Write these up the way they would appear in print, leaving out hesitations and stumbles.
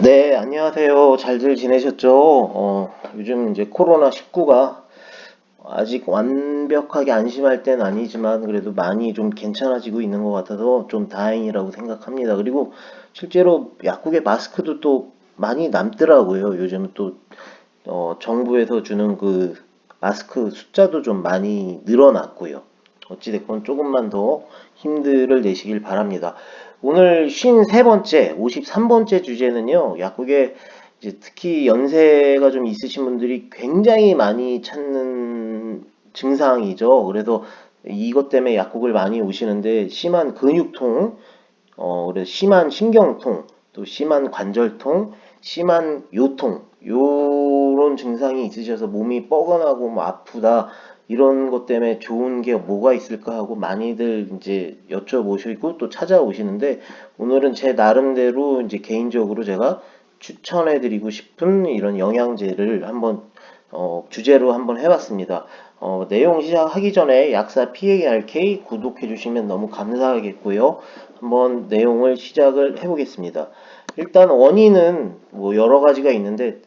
네, 안녕하세요. 잘들 지내셨죠? 요즘 이제 코로나19가 아직 완벽하게 안심할 땐 아니지만 그래도 많이 좀 괜찮아지고 있는 것 같아서 좀 다행이라고 생각합니다. 그리고 실제로 약국에 마스크도 또 많이 남더라고요. 요즘 또 정부에서 주는 그 마스크 숫자도 좀 많이 늘어났고요. 어찌됐건 조금만 더 힘들을 내시길 바랍니다. 오늘 53번째, 53번째 주제는요, 약국에 이제 특히 연세가 좀 있으신 분들이 굉장히 많이 찾는 증상이죠. 그래서 이것 때문에 약국을 많이 오시는데 심한 근육통, 그래서 심한 신경통, 또 심한 관절통, 심한 요통, 요런 증상이 있으셔서 몸이 뻐근하고 뭐 아프다, 이런 것 때문에 좋은 게 뭐가 있을까 하고 많이들 이제 여쭤보시고 또 찾아오시는데, 오늘은 제 나름대로 이제 개인적으로 제가 추천해드리고 싶은 이런 영양제를 한번 주제로 한번 해봤습니다. 내용 시작하기 전에 약사 PARK 구독해 주시면 너무 감사하겠고요. 한번 내용을 시작을 해보겠습니다. 일단 원인은 뭐 여러 가지가 있는데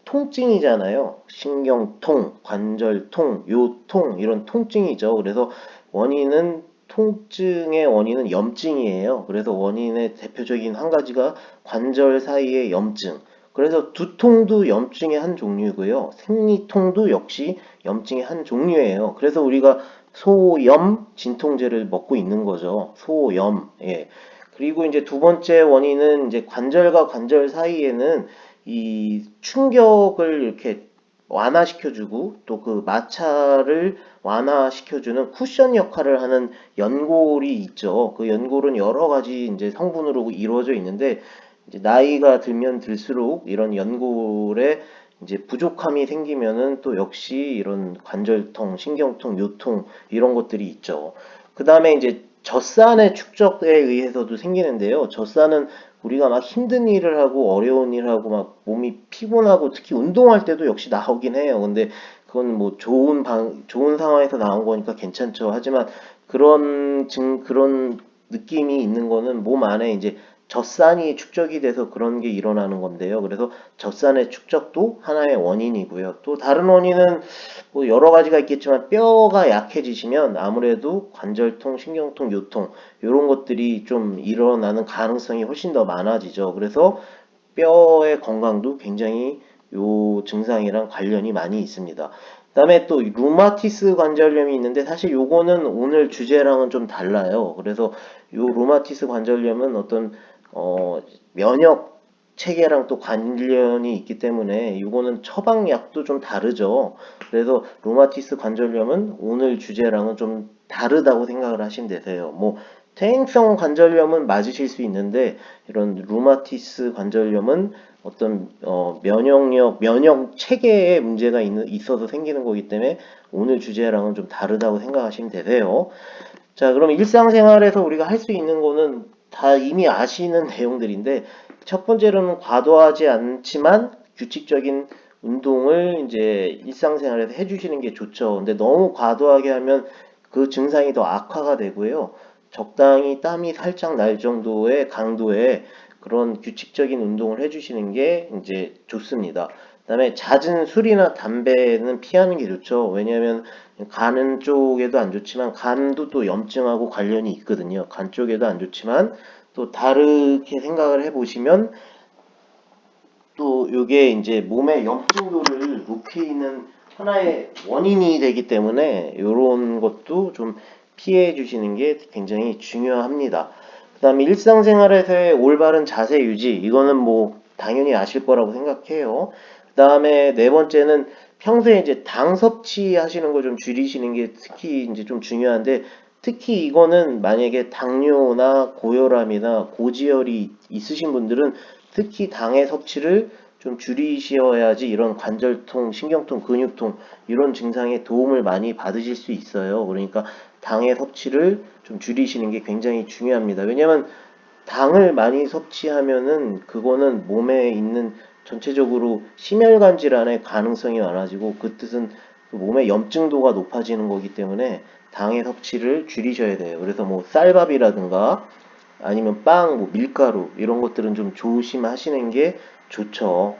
통증이잖아요. 신경통, 관절통, 요통 이런 통증이죠. 그래서 원인은 통증의 원인은 염증이에요. 그래서 원인의 대표적인 한 가지가 관절 사이의 염증. 그래서 두통도 염증의 한 종류고요. 생리통도 역시 염증의 한 종류예요. 그래서 우리가 소염 진통제를 먹고 있는 거죠. 소염. 예. 그리고 이제 두 번째 원인은 이제 관절과 관절 사이에는 이 충격을 이렇게 완화시켜주고 또 그 마찰을 완화시켜주는 쿠션 역할을 하는 연골이 있죠. 그 연골은 여러 가지 이제 성분으로 이루어져 있는데 이제 나이가 들면 들수록 이런 연골에 이제 부족함이 생기면은 또 역시 이런 관절통, 신경통, 요통 이런 것들이 있죠. 그 다음에 이제 젖산의 축적에 의해서도 생기는데요. 젖산은 우리가 막 힘든 일을 하고 어려운 일을 하고 막 몸이 피곤하고 특히 운동할 때도 역시 나오긴 해요. 근데 그건 뭐 좋은 상황에서 나온 거니까 괜찮죠. 하지만 그런 느낌이 있는 거는 몸 안에 이제 젖산이 축적이 돼서 그런 게 일어나는 건데요. 그래서 젖산의 축적도 하나의 원인이고요. 또 다른 원인은 뭐 여러 가지가 있겠지만 뼈가 약해지시면 아무래도 관절통, 신경통, 요통 이런 것들이 좀 일어나는 가능성이 훨씬 더 많아지죠. 그래서 뼈의 건강도 굉장히 요 증상이랑 관련이 많이 있습니다. 그다음에 또 루마티스 관절염이 있는데 사실 요거는 오늘 주제랑은 좀 달라요. 그래서 요 루마티스 관절염은 어떤 면역 체계랑 또 관련이 있기 때문에 이거는 처방약도 좀 다르죠. 그래서 루마티스 관절염은 오늘 주제랑은 좀 다르다고 생각을 하시면 되세요. 뭐 퇴행성 관절염은 맞으실 수 있는데 이런 루마티스 관절염은 어떤 면역 체계에 문제가 있어서 생기는 거기 때문에 오늘 주제랑은 좀 다르다고 생각하시면 되세요. 자, 그럼 일상생활에서 우리가 할 수 있는 거는 다 이미 아시는 내용들인데, 첫 번째로는 과도하지 않지만 규칙적인 운동을 이제 일상생활에서 해주시는 게 좋죠. 근데 너무 과도하게 하면 그 증상이 더 악화가 되고요. 적당히 땀이 살짝 날 정도의 강도의 그런 규칙적인 운동을 해주시는 게 이제 좋습니다. 그다음에 잦은 술이나 담배는 피하는 게 좋죠. 왜냐하면 간 쪽에도 안 좋지만 간도 또 염증하고 관련이 있거든요. 간 쪽에도 안 좋지만 또 다르게 생각을 해보시면 또 이게 이제 몸의 염증도를 높이는 하나의 원인이 되기 때문에 이런 것도 좀 피해 주시는 게 굉장히 중요합니다. 그 다음에 일상생활에서의 올바른 자세 유지, 이거는 뭐 당연히 아실 거라고 생각해요. 그 다음에 네 번째는 평소에 이제 당 섭취하시는 거 좀 줄이시는 게 특히 이제 좀 중요한데, 특히 이거는 만약에 당뇨나 고혈압이나 고지혈이 있으신 분들은 특히 당의 섭취를 좀 줄이셔야지 이런 관절통, 신경통, 근육통 이런 증상에 도움을 많이 받으실 수 있어요. 그러니까 당의 섭취를 좀 줄이시는 게 굉장히 중요합니다. 왜냐하면 당을 많이 섭취하면은 그거는 몸에 있는 전체적으로 심혈관 질환의 가능성이 많아지고, 그 뜻은 몸의 염증도가 높아지는 거기 때문에 당의 섭취를 줄이셔야 돼요. 그래서 뭐 쌀밥이라든가 아니면 빵, 뭐 밀가루 이런 것들은 좀 조심하시는 게 좋죠.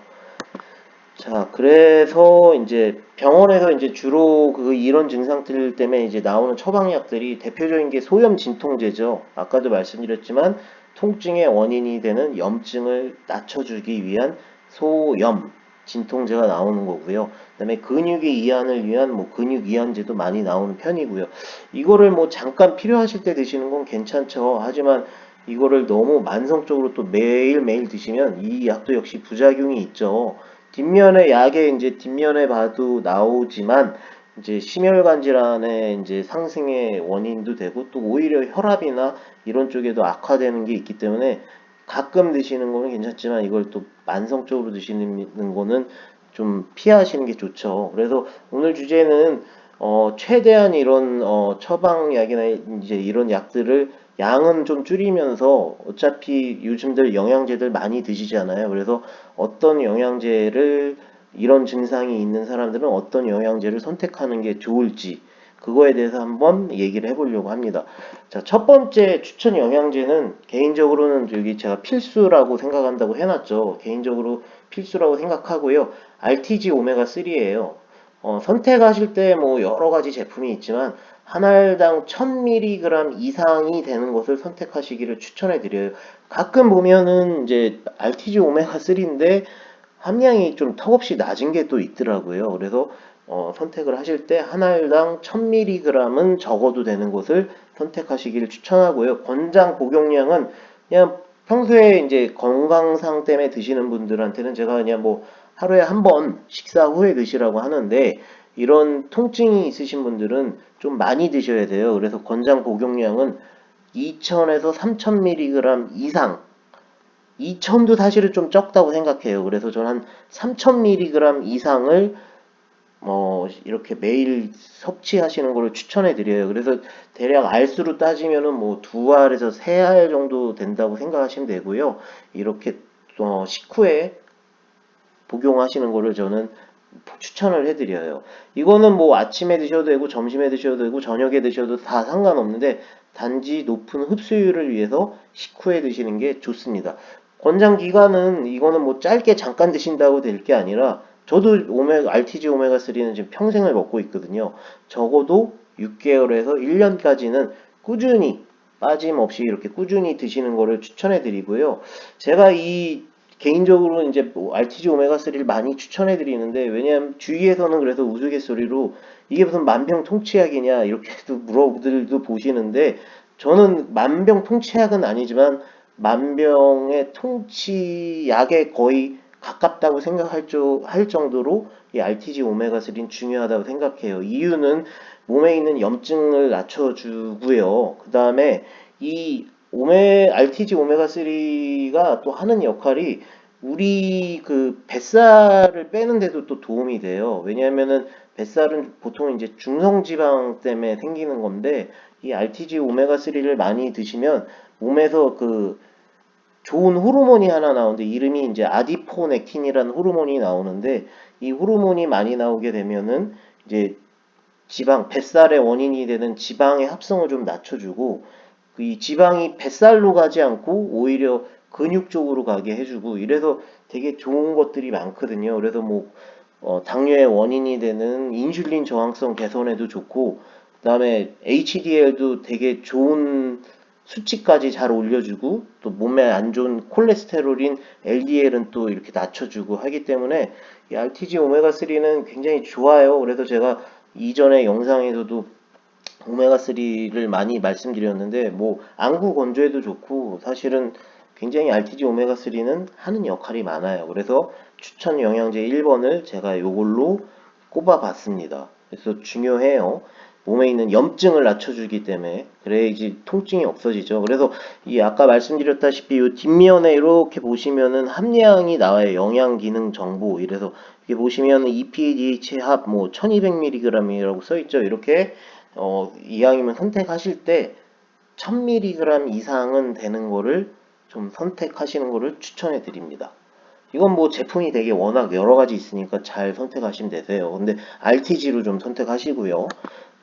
자, 그래서 이제 병원에서 이제 주로 이런 증상들 때문에 이제 나오는 처방약들이 대표적인 게 소염 진통제죠. 아까도 말씀드렸지만 통증의 원인이 되는 염증을 낮춰주기 위한 소염 진통제가 나오는 거고요. 그다음에 근육의 이완을 위한 뭐 근육 이완제도 많이 나오는 편이고요. 이거를 뭐 잠깐 필요하실 때 드시는 건 괜찮죠. 하지만 이거를 너무 만성적으로 또 매일매일 드시면 이 약도 역시 부작용이 있죠. 뒷면에 약에 이제 뒷면에 봐도 나오지만 이제 심혈관 질환의 이제 상승의 원인도 되고 또 오히려 혈압이나 이런 쪽에도 악화되는 게 있기 때문에 가끔 드시는 거는 괜찮지만 이걸 또 만성적으로 드시는 거는 좀 피하시는 게 좋죠. 그래서 오늘 주제는 최대한 이런 처방약이나 이제 이런 약들을 양은 좀 줄이면서 어차피 요즘들 영양제들 많이 드시잖아요. 그래서 어떤 영양제를 이런 증상이 있는 사람들은 어떤 영양제를 선택하는 게 좋을지 그거에 대해서 한번 얘기를 해보려고 합니다. 자, 첫 번째 추천 영양제는 개인적으로는 여기 제가 필수라고 생각한다고 해놨죠. 개인적으로 필수라고 생각하고요. RTG 오메가 3예요. 선택하실 때 뭐 여러 가지 제품이 있지만 한 알당 1000mg 이상이 되는 것을 선택하시기를 추천해 드려요. 가끔 보면은 이제 RTG 오메가 3인데 함량이 좀 턱없이 낮은 게 또 있더라고요. 그래서 선택을 하실 때 한 알당 1000mg은 적어도 되는 것을 선택하시기를 추천하고요. 권장 복용량은 그냥 평소에 이제 건강상 때문에 드시는 분들한테는 제가 그냥 뭐 하루에 한 번 식사 후에 드시라고 하는데 이런 통증이 있으신 분들은 좀 많이 드셔야 돼요. 그래서 권장 복용량은 2000에서 3000mg 이상 2000도 사실은 좀 적다고 생각해요. 그래서 저는 한 3000mg 이상을 이렇게 매일 섭취하시는 거를 추천해 드려요. 그래서 대략 알수로 따지면은 뭐 2알에서 3알 정도 된다고 생각하시면 되고요. 이렇게 식후에 복용하시는 거를 저는 추천을 해드려요. 이거는 뭐 아침에 드셔도 되고 점심에 드셔도 되고 저녁에 드셔도 다 상관없는데 단지 높은 흡수율을 위해서 식후에 드시는 게 좋습니다. 권장 기간은 이거는 뭐 짧게 잠깐 드신다고 될 게 아니라 저도 RTG 오메가 3는 지금 평생을 먹고 있거든요. 적어도 6개월에서 1년까지는 꾸준히 빠짐없이 이렇게 꾸준히 드시는 거를 추천해 드리고요. 제가 개인적으로 이제 뭐 RTG 오메가 3를 많이 추천해 드리는데 왜냐하면 주위에서는 그래서 우스갯소리로 이게 무슨 만병통치약이냐 이렇게도 물어들도 보시는데 저는 만병통치약은 아니지만 만병의 통치약에 거의 가깝다고 할 정도로 이 RTG 오메가 3는 중요하다고 생각해요. 이유는 몸에 있는 염증을 낮춰주고요. 그 다음에 이 RTG 오메가 3가 또 하는 역할이 우리 뱃살을 빼는데도 또 도움이 돼요. 왜냐하면은 뱃살은 보통 이제 중성지방 때문에 생기는 건데 이 RTG 오메가 3를 많이 드시면 몸에서 좋은 호르몬이 하나 나오는데 이름이 이제 아디포넥틴이라는 호르몬이 나오는데 이 호르몬이 많이 나오게 되면은 이제 뱃살의 원인이 되는 지방의 합성을 좀 낮춰주고 이 지방이 뱃살로 가지 않고 오히려 근육 쪽으로 가게 해주고 이래서 되게 좋은 것들이 많거든요. 그래서 뭐 당뇨의 원인이 되는 인슐린 저항성 개선에도 좋고 그다음에 HDL도 되게 좋은 수치까지 잘 올려주고 또 몸에 안 좋은 콜레스테롤인 LDL은 또 이렇게 낮춰주고 하기 때문에 이 RTG 오메가 3는 굉장히 좋아요. 그래서 제가 이전에 영상에서도 오메가3를 많이 말씀드렸는데 뭐 안구 건조에도 좋고 사실은 굉장히 RTG 오메가3는 하는 역할이 많아요. 그래서 추천 영양제 1번을 제가 요걸로 꼽아봤습니다. 그래서 중요해요. 몸에 있는 염증을 낮춰주기 때문에 그래야지 통증이 없어지죠. 그래서 이 아까 말씀드렸다시피 이 뒷면에 이렇게 보시면은 함량이 나와요. 영양 기능 정보. 이래서 이렇게 보시면은 EPDH 합 뭐 1200mg이라고 써 있죠. 이렇게 이왕이면 선택하실 때 1000mg 이상은 되는 거를 좀 선택하시는 거를 추천해 드립니다. 이건 뭐 제품이 되게 워낙 여러 가지 있으니까 잘 선택하시면 되세요. 근데 RTG로 좀 선택하시고요.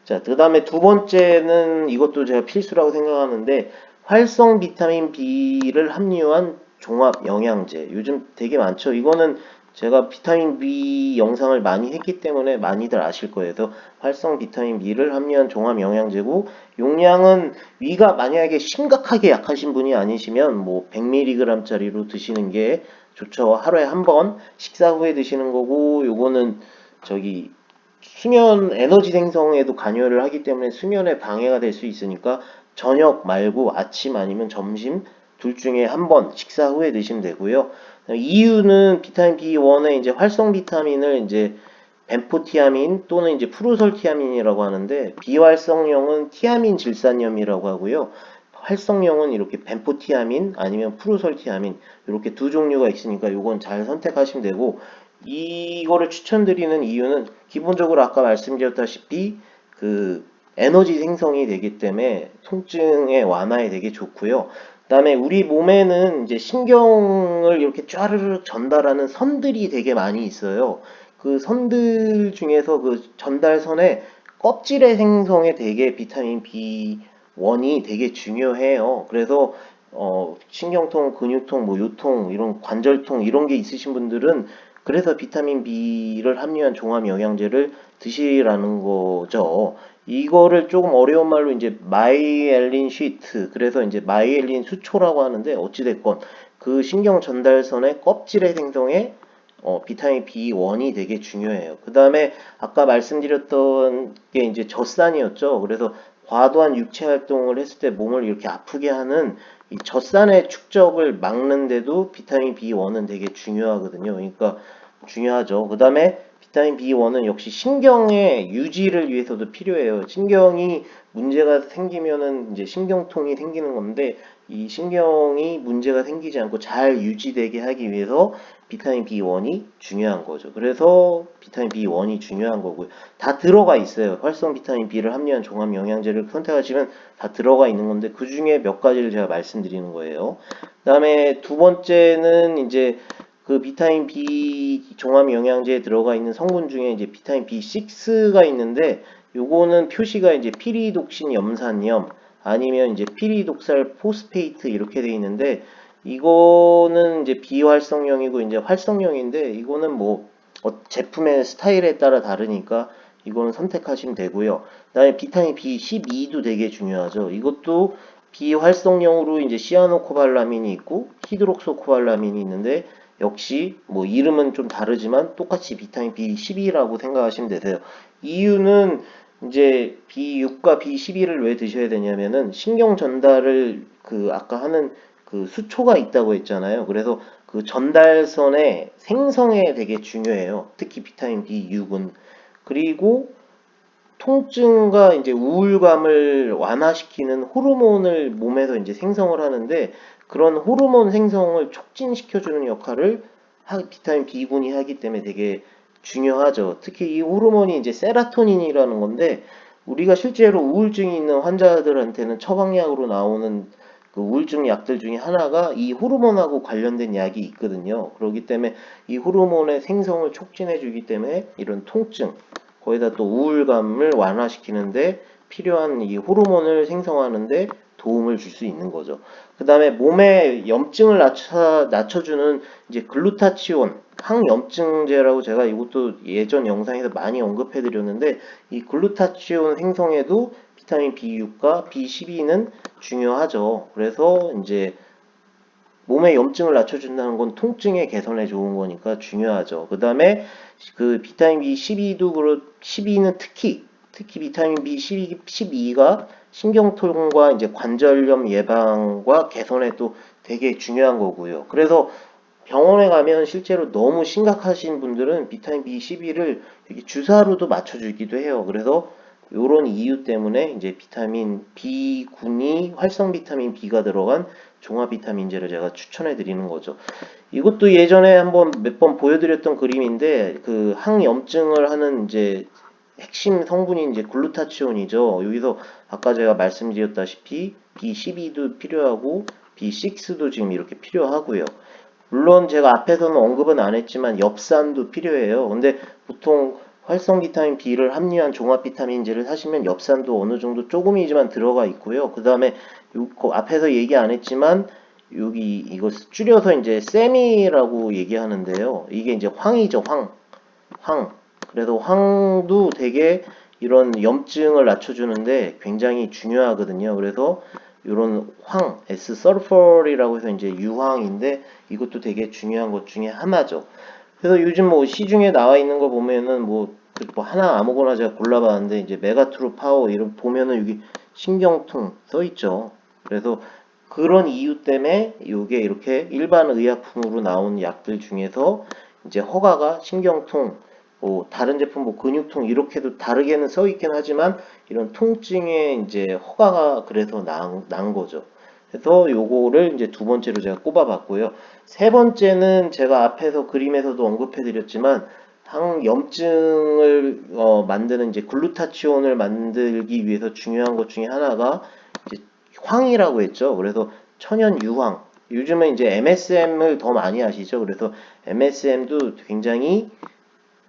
자, 그 다음에 두 번째는 이것도 제가 필수라고 생각하는데 활성 비타민 B를 함유한 종합 영양제. 요즘 되게 많죠. 이거는 제가 비타민 B 영상을 많이 했기 때문에 많이들 아실 거예요. 그래서 활성 비타민 B를 함유한 종합 영양제고, 용량은 위가 만약에 심각하게 약하신 분이 아니시면 뭐 100mg짜리로 드시는 게 좋죠. 하루에 한 번 식사 후에 드시는 거고, 요거는 저기 수면 에너지 생성에도 관여를 하기 때문에 수면에 방해가 될 수 있으니까 저녁 말고 아침 아니면 점심 둘 중에 한 번 식사 후에 드시면 되고요. 이유는 비타민 B1의 이제 활성 비타민을 이제 벤포티아민 또는 이제 프루솔티아민이라고 하는데, 비활성형은 티아민 질산염이라고 하고요. 활성형은 이렇게 벤포티아민 아니면 프루솔티아민 이렇게 두 종류가 있으니까 요건 잘 선택하시면 되고, 이거를 추천드리는 이유는 기본적으로 아까 말씀드렸다시피 그 에너지 생성이 되기 때문에 통증의 완화에 되게 좋고요. 그다음에 우리 몸에는 이제 신경을 이렇게 쫘르르 전달하는 선들이 되게 많이 있어요. 그 선들 중에서 그 전달선의 껍질의 생성에 되게 비타민 B1이 되게 중요해요. 그래서 신경통, 근육통, 뭐 요통, 이런 관절통 이런 게 있으신 분들은 그래서 비타민 B를 함유한 종합 영양제를 드시라는 거죠. 이거를 조금 어려운 말로 이제 마이엘린 시트, 그래서 이제 마이엘린 수초라고 하는데, 어찌됐건 그 신경 전달선의 껍질의 생성에 비타민 B1이 되게 중요해요. 그 다음에 아까 말씀드렸던 게 이제 젖산이었죠. 그래서 과도한 육체 활동을 했을 때 몸을 이렇게 아프게 하는 이 젖산의 축적을 막는데도 비타민 B1은 되게 중요하거든요. 그러니까 중요하죠. 그 다음에 비타민 B1은 역시 신경의 유지를 위해서도 필요해요. 신경이 문제가 생기면은 이제 신경통이 생기는 건데, 이 신경이 문제가 생기지 않고 잘 유지되게 하기 위해서 비타민 B1이 중요한 거죠. 그래서 비타민 B1이 중요한 거고요. 다 들어가 있어요. 활성 비타민 B를 함유한 종합 영양제를 선택하시면 다 들어가 있는 건데, 그 중에 몇 가지를 제가 말씀드리는 거예요. 그 다음에 두 번째는 이제 그 비타민 B 종합 영양제에 들어가 있는 성분 중에 이제 비타민 B6가 있는데, 요거는 표시가 이제 피리독신 염산염 아니면 이제 피리독살 포스페이트 이렇게 돼 있는데, 이거는 이제 비활성형이고 이제 활성형인데, 이거는 뭐 제품의 스타일에 따라 다르니까 이거는 선택하시면 되고요. 그다음에 비타민 B12도 되게 중요하죠. 이것도 비활성형으로 이제 시아노코발라민이 있고 히드록소코발라민이 있는데, 역시 뭐 이름은 좀 다르지만 똑같이 비타민 B12라고 생각하시면 되세요. 이유는 이제 B6과 B12를 왜 드셔야 되냐면은, 신경 전달을 그 아까 하는 그 수초가 있다고 했잖아요. 그래서 그 전달선의 생성에 되게 중요해요. 특히 비타민 B6은. 그리고 통증과 이제 우울감을 완화시키는 호르몬을 몸에서 이제 생성을 하는데, 그런 호르몬 생성을 촉진시켜주는 역할을 비타민 B군이 하기 때문에 되게 중요하죠. 특히 이 호르몬이 이제 세라토닌이라는 건데, 우리가 실제로 우울증이 있는 환자들한테는 처방약으로 나오는 그 우울증 약들 중에 하나가 이 호르몬하고 관련된 약이 있거든요. 그렇기 때문에 이 호르몬의 생성을 촉진해 주기 때문에 이런 통증, 거기다 또 우울감을 완화시키는데 필요한 이 호르몬을 생성하는데 도움을 줄 수 있는 거죠. 그 다음에 몸의 염증을 낮춰주는 이제 글루타치온, 항염증제라고 제가 이것도 예전 영상에서 많이 언급해 드렸는데, 이 글루타치온 생성에도 비타민 B6과 B12는 중요하죠. 그래서 이제 몸의 염증을 낮춰준다는 건 통증의 개선에 좋은 거니까 중요하죠. 그 다음에 그 비타민 B12도 12는 특히 비타민 B12, 12가 신경통과 이제 관절염 예방과 개선에 또 되게 중요한 거고요. 그래서 병원에 가면 실제로 너무 심각하신 분들은 비타민 B12를 주사로도 맞춰주기도 해요. 그래서 요런 이유 때문에 이제 비타민 B군이 활성 비타민 B가 들어간 종합 비타민제를 제가 추천해 드리는 거죠. 이것도 예전에 한번 몇 번 보여드렸던 그림인데, 그 항염증을 하는 이제 핵심 성분이 이제 글루타치온이죠. 여기서 아까 제가 말씀드렸다시피 B12도 필요하고 B6도 지금 이렇게 필요하고요. 물론 제가 앞에서는 언급은 안 했지만 엽산도 필요해요. 근데 보통 활성 비타민 B를 함유한 종합 비타민제를 사시면 엽산도 어느 정도 조금이지만 들어가 있고요. 그 다음에 앞에서 얘기 안 했지만 여기 이거 줄여서 이제 세미라고 얘기하는데요. 이게 이제 황이죠, 황. 그래도 황도 되게 이런 염증을 낮춰주는데 굉장히 중요하거든요. 그래서 이런 황, S설펄이라고 해서 이제 유황인데 이것도 되게 중요한 것 중에 하나죠. 그래서 요즘 뭐 시중에 나와 있는 거 보면은 뭐 하나 아무거나 제가 골라봤는데 이제 메가트루 파워 이런 보면은 여기 신경통 써 있죠. 그래서 그런 이유 때문에 이게 이렇게 일반 의약품으로 나온 약들 중에서 이제 허가가 신경통, 뭐 다른 제품 뭐 근육통 이렇게도 다르게는 써 있긴 하지만 이런 통증에 이제 허가가 그래서 난 거죠. 그래서 요거를 이제 두 번째로 제가 꼽아봤고요. 세 번째는 제가 앞에서 그림에서도 언급해드렸지만 항염증을 만드는 이제 글루타치온을 만들기 위해서 중요한 것 중에 하나가 이제 황이라고 했죠. 그래서 천연 유황. 요즘에 이제 MSM을 더 많이 아시죠. 그래서 MSM도 굉장히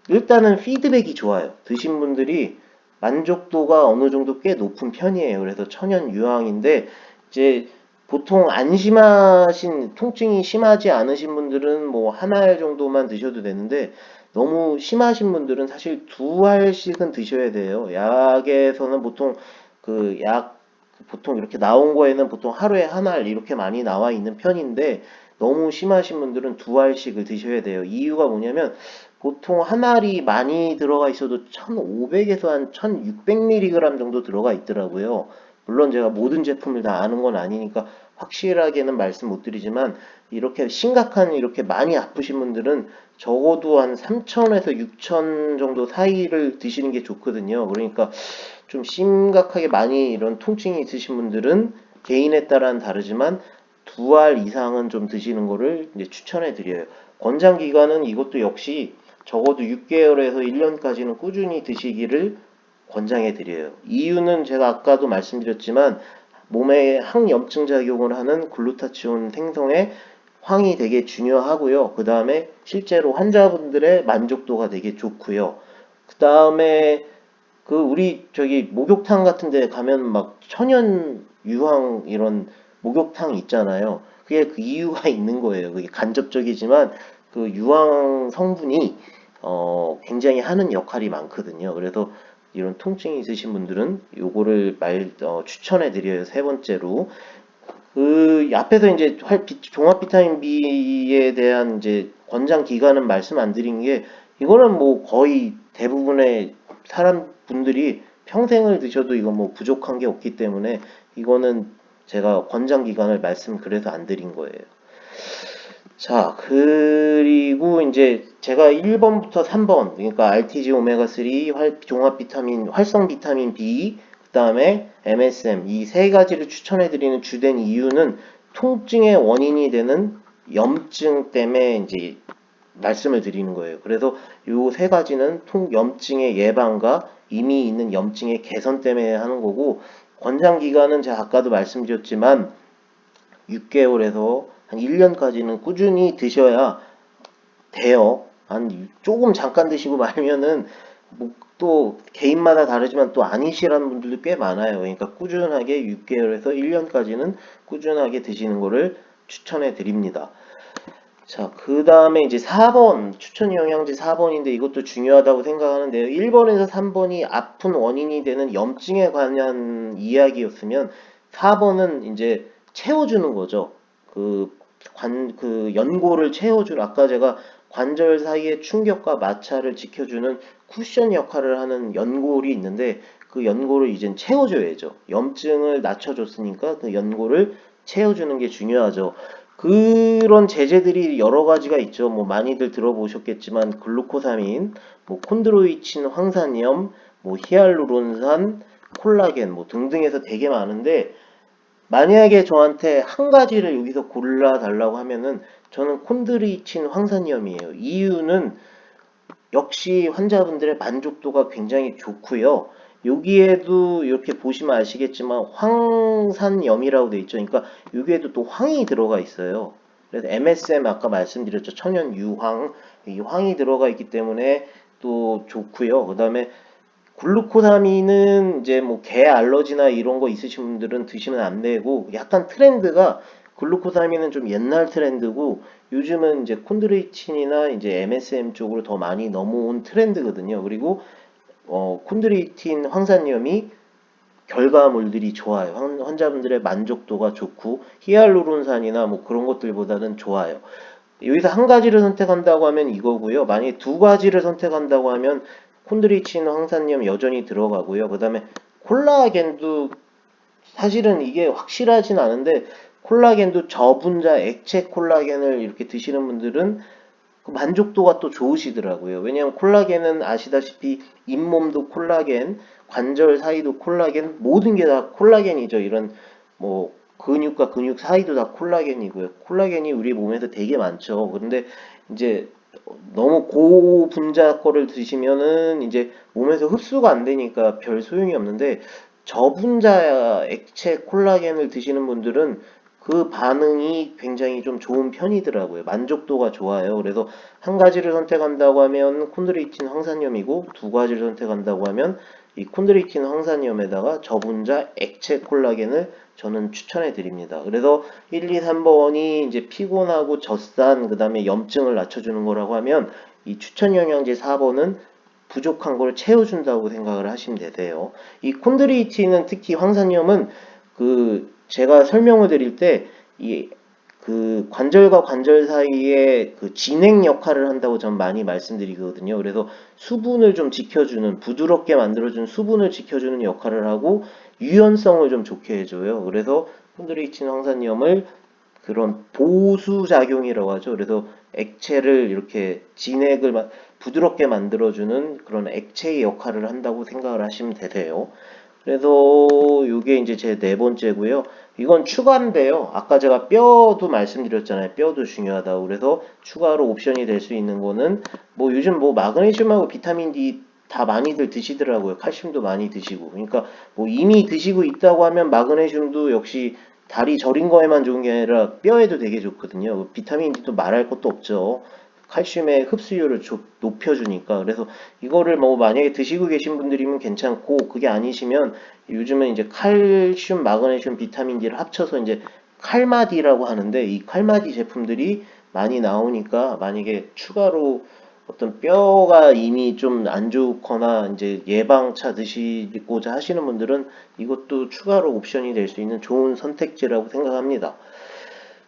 일단은 피드백이 좋아요. 드신 분들이 만족도가 어느 정도 꽤 높은 편이에요. 그래서 천연 유황인데 이제 보통 안 심하신 통증이 심하지 않으신 분들은 뭐 한 알 정도만 드셔도 되는데 너무 심하신 분들은 사실 두 알씩은 드셔야 돼요. 약에서는 보통 보통 이렇게 나온 거에는 보통 하루에 한 알 이렇게 많이 나와 있는 편인데 너무 심하신 분들은 두 알씩을 드셔야 돼요. 이유가 뭐냐면 보통 한 알이 많이 들어가 있어도 1500에서 한 1600mg 정도 들어가 있더라고요. 물론 제가 모든 제품을 다 아는 건 아니니까 확실하게는 말씀 못 드리지만 이렇게 심각한 이렇게 많이 아프신 분들은 적어도 한 3000에서 6000 정도 사이를 드시는 게 좋거든요. 그러니까 좀 심각하게 많이 이런 통증이 있으신 분들은 개인에 따라는 다르지만 두 알 이상은 좀 드시는 거를 이제 추천해 드려요. 권장 기간은 이것도 역시 적어도 6개월에서 1년까지는 꾸준히 드시기를 권장해 드려요. 이유는 제가 아까도 말씀드렸지만 몸에 항염증 작용을 하는 글루타치온 생성에 황이 되게 중요하고요. 그 다음에 실제로 환자분들의 만족도가 되게 좋고요. 그 다음에 우리 저기 목욕탕 같은 데 가면 막 천연 유황 이런 목욕탕 있잖아요. 그게 그 이유가 있는 거예요. 그게 간접적이지만 그 유황 성분이 굉장히 하는 역할이 많거든요. 그래서 이런 통증이 있으신 분들은 요거를 추천해 드려요. 세 번째로. 그 앞에서 이제 종합 비타민 B에 대한 이제 권장 기간은 말씀 안 드린 게 이거는 뭐 거의 대부분의 사람 분들이 평생을 드셔도 이거 뭐 부족한 게 없기 때문에 이거는 제가 권장 기간을 말씀 그래서 안 드린 거예요. 자, 그리고 이제 제가 1번부터 3번, 그러니까 RTG 오메가3, 종합 비타민, 활성 비타민 B, 그 다음에 MSM, 이 세 가지를 추천해드리는 주된 이유는 통증의 원인이 되는 염증 때문에 이제 말씀을 드리는 거예요. 그래서 이 세 가지는 염증의 예방과 이미 있는 염증의 개선 때문에 하는 거고, 권장 기간은 제가 아까도 말씀드렸지만 6개월에서 한 1년까지는 꾸준히 드셔야 돼요. 한 조금 잠깐 드시고 말면은 뭐또 개인마다 다르지만 또 아니시라는 분들도 꽤 많아요. 그러니까 꾸준하게 6개월에서 1년까지는 꾸준하게 드시는 거를 추천해 드립니다. 자, 그 다음에 이제 4번, 추천 영양제 4번인데 이것도 중요하다고 생각하는데요. 1번에서 3번이 아픈 원인이 되는 염증에 관한 이야기였으면 4번은 이제 채워주는 거죠. 그 연골을 채워주는, 아까 제가 관절 사이의 충격과 마찰을 지켜주는 쿠션 역할을 하는 연골이 있는데 그 연골을 이젠 채워줘야죠. 염증을 낮춰줬으니까 그 연골을 채워주는 게 중요하죠. 그런 제제들이 여러 가지가 있죠. 뭐 많이들 들어보셨겠지만 글루코사민, 뭐 콘드로이친 황산염, 뭐 히알루론산, 콜라겐 뭐 등등해서 되게 많은데 만약에 저한테 한 가지를 여기서 골라 달라고 하면은 저는 콘드로이친 황산염이에요. 이유는 역시 환자분들의 만족도가 굉장히 좋고요. 여기에도 이렇게 보시면 아시겠지만 황산염이라고 되어 있죠. 그러니까 여기에도 또 황이 들어가 있어요. 그래서 MSM 아까 말씀드렸죠. 천연 유황, 이 황이 들어가 있기 때문에 또 좋고요. 그 다음에 글루코사민은 이제 뭐 개 알러지나 이런 거 있으신 분들은 드시면 안 되고, 약간 트렌드가 글루코사민은 좀 옛날 트렌드고 요즘은 이제 콘드로이친이나 이제 MSM 쪽으로 더 많이 넘어온 트렌드거든요. 그리고 콘드로이틴 황산염이 결과물들이 좋아요. 환자분들의 만족도가 좋고 히알루론산이나 뭐 그런 것들보다는 좋아요. 여기서 한 가지를 선택한다고 하면 이거고요. 만약에 두 가지를 선택한다고 하면 콘드리친 황산염 여전히 들어가고요. 그 다음에 콜라겐도 사실은 이게 확실하진 않은데 콜라겐도 저분자 액체 콜라겐을 이렇게 드시는 분들은 그 만족도가 또 좋으시더라고요. 왜냐하면 콜라겐은 아시다시피 잇몸도 콜라겐, 관절 사이도 콜라겐, 모든 게 다 콜라겐이죠. 이런 뭐 근육과 근육 사이도 다 콜라겐이고요. 콜라겐이 우리 몸에서 되게 많죠. 그런데 이제 너무 고분자 거를 드시면은 이제 몸에서 흡수가 안 되니까 별 소용이 없는데 저분자 액체 콜라겐을 드시는 분들은 그 반응이 굉장히 좀 좋은 편이더라고요. 만족도가 좋아요. 그래서 한 가지를 선택한다고 하면 콘드로이틴 황산염이고 두 가지를 선택한다고 하면 이 콘드로이틴 황산염에다가 저분자 액체 콜라겐을 저는 추천해 드립니다. 그래서 1, 2, 3번이 이제 피곤하고 젖산 그다음에 염증을 낮춰주는 거라고 하면 이 추천 영양제 4번은 부족한 걸 채워준다고 생각을 하시면 되세요. 이 콘드로이틴은 특히 황산염은 그 제가 설명을 드릴 때 이 그 관절과 관절 사이에 그 진행 역할을 한다고 전 많이 말씀드리거든요. 그래서 수분을 좀 지켜주는 부드럽게 만들어주는 수분을 지켜주는 역할을 하고 유연성을 좀 좋게 해줘요. 그래서 콘드로이친 황산염을 그런 보수 작용이라고 하죠. 그래서 액체를 이렇게 진액을 부드럽게 만들어주는 그런 액체의 역할을 한다고 생각을 하시면 되세요. 그래서 이게 이제 제 네 번째고요. 이건 추가인데요. 아까 제가 뼈도 말씀드렸잖아요. 뼈도 중요하다고. 그래서 추가로 옵션이 될 수 있는 거는 뭐 요즘 뭐 마그네슘하고 비타민 D 다 많이들 드시더라고요. 칼슘도 많이 드시고. 그러니까 뭐 이미 드시고 있다고 하면 마그네슘도 역시 다리 저린 거에만 좋은 게 아니라 뼈에도 되게 좋거든요. 비타민 D도 말할 것도 없죠. 칼슘의 흡수율을 높여주니까. 그래서 이거를 뭐 만약에 드시고 계신 분들이면 괜찮고, 그게 아니시면 요즘은 이제 칼슘, 마그네슘, 비타민 D를 합쳐서 이제 칼마디라고 하는데, 이 칼마디 제품들이 많이 나오니까 만약에 추가로 어떤 뼈가 이미 좀 안 좋거나 이제 예방차 드시고자 하시는 분들은 이것도 추가로 옵션이 될 수 있는 좋은 선택지라고 생각합니다.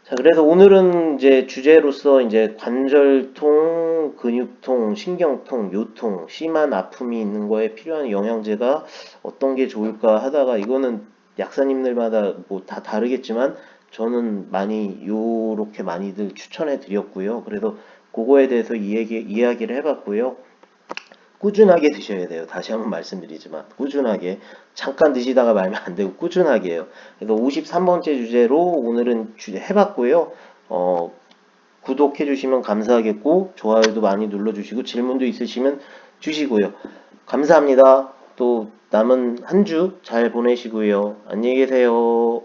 자, 그래서 오늘은 이제 주제로서 이제 관절통, 근육통, 신경통, 요통, 심한 아픔이 있는 거에 필요한 영양제가 어떤 게 좋을까 하다가, 이거는 약사님들마다 뭐 다 다르겠지만 저는 많이 요렇게 많이들 추천해 드렸고요. 그래서 그거에 대해서 이야기를 해봤고요. 꾸준하게 드셔야 돼요. 다시 한번 말씀드리지만 꾸준하게, 잠깐 드시다가 말면 안 되고 꾸준하게 해요. 그래서 53번째 주제로 오늘은 해봤고요. 어, 구독해 주시면 감사하겠고 좋아요도 많이 눌러주시고 질문도 있으시면 주시고요. 감사합니다. 또 남은 한 주 잘 보내시고요. 안녕히 계세요.